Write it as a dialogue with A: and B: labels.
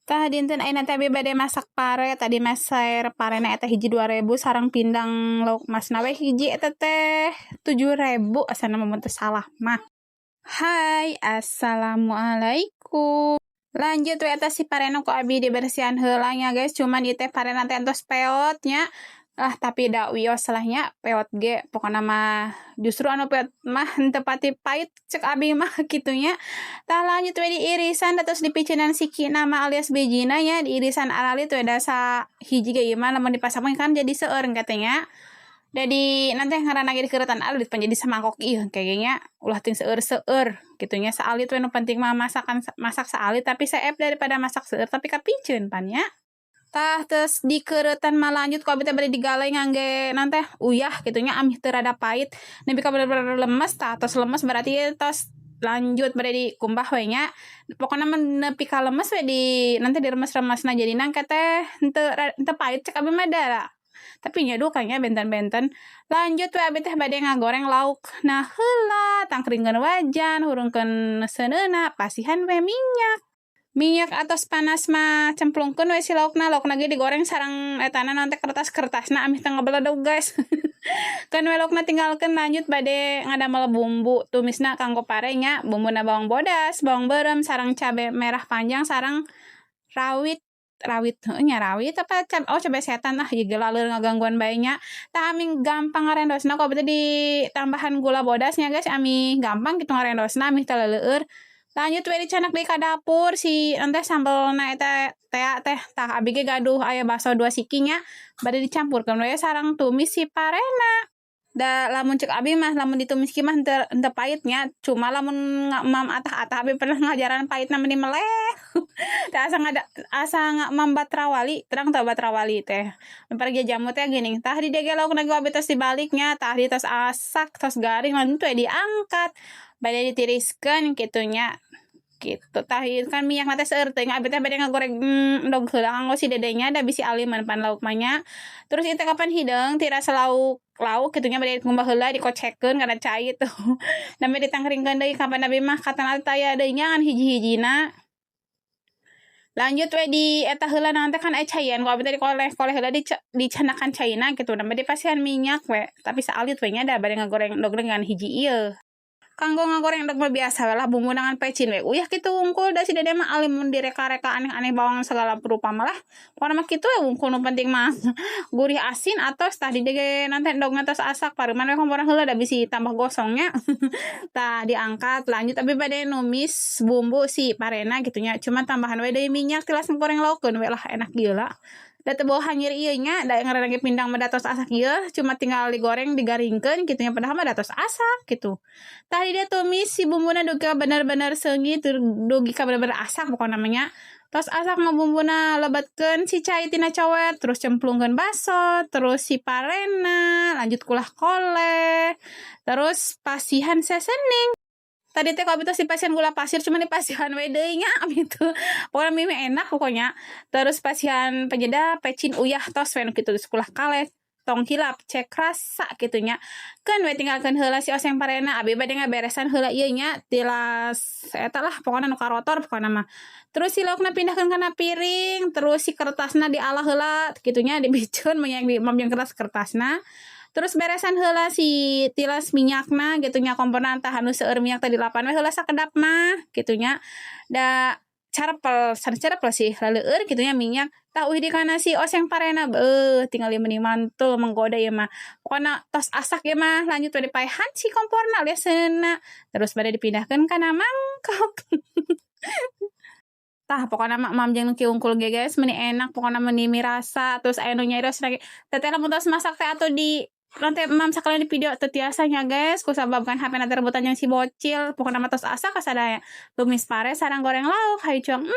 A: Tah dinten ayeuna teh bade masak pare tadi meser parena eta hiji 2.000 sareng pindang lauk masna we hiji eta teh 7.000 asana mun teu salah mah. Hai, assalamualaikum. Lanjut we eta si parena ku abi dibersihan heula nya guys, cuman ieu teh parena teh entos peot nya. Tapi da wios lah nya peot ge pokona mah justru anu peot mah henteu pati pait cek abi mah kitu nya. Tah lanjut we diirisan terus dipicinan sikina mah alias bijina nya diirisan alalit we da sa hiji ge ieu mah lamun dipasangkeun kan jadi seueur katanya. Jadi nanti ngaranna ge dikeuretan alit pan jadi samangkok ieu kayaknya ulah ting seueur-seueur kitu nya saalit we nu penting mah masak saalit tapi saep daripada masak seueur tapi kapiceun pan nya. Tah terus dikeuretan mah lanjut ku abi teh bade digaleng ngangge naon teh uyah kitu nya amih teu rada pait nepi ka bener-bener lemes tah tos lemes berarti tos lanjut bade dikumbah we nya pokona mah nepi ka lemes we di nanti diremes-remesna jadi nangka teh henteu pait cek abi mah da tapi nya duh kayaknya benten-benten lanjut we abi teh bade ngagoreng lauk nah heula tangkringkeun wajan hurungkeun seuneuna pasihan we minyak atos panas mah cemplungkeun we si laukna ge digoreng sareng etana nanti kertasna amih teu ngabeledug guys. Kan we laukna tinggalkeun lanjut bade ngadamel bumbu tumisna kanggo pare nya bumbuna bawang bodas bawang beureum sareng cabe merah panjang sareng rawit apa cabe setan ieu ge laleur ngagangguan bae nya tah aming gampang ngarendosna ku abdi ditambahan gula bodasnya guys amih gampang kitu ngarendosna amih teu leueur. Lanjut we dicanak deui ka dapur si teh sambelna eta teh tah abi ge gaduh aya bakso 2 siki nya bade dicampurkeun we sareng tumis si parena. Da lamun cek abi mah lamun ditumis ki mah henteu pait nya cuma lamun mam atah-atah abi pernah ngajaran paitna meni meleh. Teh asa ngam batrawali terang teu batrawali teh. Parigi jamu teh geuning tah di dege laukna ge abi tos dibaliknya tah di tos asak tos garing lanjut we diangkat bade ditiriskeun kitu nya gitu tah kan minyak mah teh seueur teh abi teh bade ngagoreng endog heula kanggo si dedenya da bisi aliman pan lauk mah nya terus ieu teh kapan hideung tirasa lauk kitu nya bade dikumbah heula dikocekeun kana cai tuh nami ditangkringkeun deui kapan abi mah katana aya deui nya ngan hiji-hijina. Lanjut we di eta heula naon teh kan aya caian ku abi teh dikoleh heula dicanakan caina kitu nambah dipasihan minyak we tapi saalit we nya da bade ngagoreng endog dengan hiji ieu. Kanggo ngagoreng endog mah biasa we lah bumbu dengan pecin we uyah kitu wungkul da si dede mah alim mun direka-reka aneh-aneh bawang segala rupa malah pokona mah kitu we wungkul nu penting mah gurih asin atos tah di dege nanti endogna tos asak pareuman we komporna heula da bisi tambah gosongnya. Tah diangkat lanjut abi bade numis bumbu si parena kitu nya cuma tambahan we deui minyak tilas ngagoreng laukkeun we lah enak ieu lah. Da teu bau hanyir ieu nya da ngaranna ge pindang mah da tos asak ieu cuma tinggal digoreng digaringkeun kitu nya padahal mah da tos asak gitu. Tah dia tumis si bumbuna dugi ka bener-bener seungit dugi ka bener-bener asak pokona mah nya. Tos asak mah bumbuna lebetkeun si cai tina cower terus cemplungkeun baso terus si parena lanjut kulah koleh terus pasihan sesening. Tadi teh kalau tos dipasihan gula pasir cuma dipasihan we deui nya gitu. Pokona mie enak pokoknya. Terus pasihan penyedap pecin uyah tos we nu kitu sekolah kaleh tong hilap cek rasa kitu nya. Keun we tinggalkeun heula si oseng parena abi bade ngaberesan heula ieu nya tilas eta lah pokona nu karotor pokona mah. Terus si laukna pindahkeun kana piring terus si kertasna dialah heula kitu nya dibiceun nya di mamjeun kertasna. Terus beresan heula si tilas minyakna gitu nya komporna tah anu seueur minyak teh dilapan we heula sakedap mah kitu nya da carepel sih laleueur kitu nya minyak tah uih di kana si oseng parena tinggal meni mantul menggoda ieu mah pokona tos asak ieu mah lanjut we dipaehan si komporna alias seunna terus bade dipindahkeun kana mangkok. Tah pokona mah mamjeng ki wungkul ge guys meuni enak pokona meuni mirasa terus aya nu nyairos lagi teteh lamun tos masak teh atuh di nanti mam sakalian di video teu tiasanya guys kusabab kan HP na rebutan yang si bocil pokona mah tos asak kasadaya tumis pare sareng goreng lauk hayu cuang